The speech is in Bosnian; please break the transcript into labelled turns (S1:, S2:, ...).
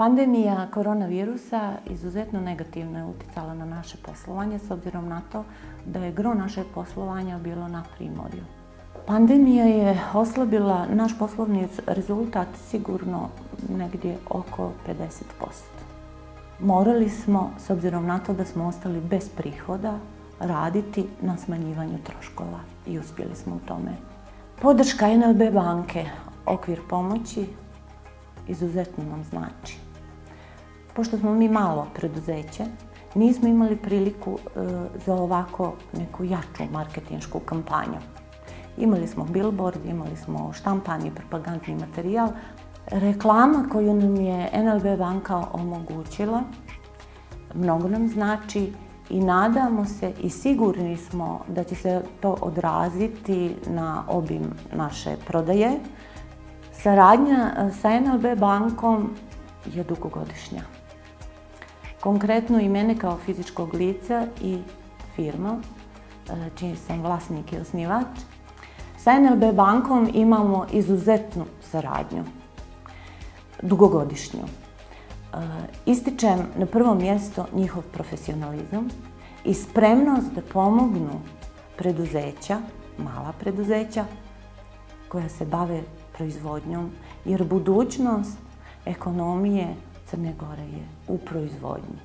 S1: Pandemija koronavirusa izuzetno negativno je uticala na naše poslovanje s obzirom na to da je gro našeg poslovanja bilo na primorju. Pandemija je oslabila naš poslovni rezultat sigurno negdje oko 50%. Morali smo, s obzirom na to da smo ostali bez prihoda, raditi na smanjivanju troškova i uspjeli smo u tome. Podrška NLB banke, okvir pomoći, izuzetno nam znači. Pošto smo mi malo preduzeće, nismo imali priliku za ovako neku jaču marketinšku kampanju. Imali smo billboard, imali smo štampani propagandni materijal. Reklama koju nam je NLB banka omogućila mnogo nam znači i nadamo se i sigurni smo da će se to odraziti na obim naše prodaje. Saradnja sa NLB bankom je dugogodišnja. Konkretno i mene kao fizičkog lica i firma, čiji sam vlasnik i osnivač, sa NLB bankom imamo izuzetnu saradnju, dugogodišnju. Ističem na prvo mjesto njihov profesionalizam i spremnost da pomognu preduzeća, mala preduzeća, koja se bave proizvodnjom, jer budućnost ekonomije Crne Gore je u proizvodnji.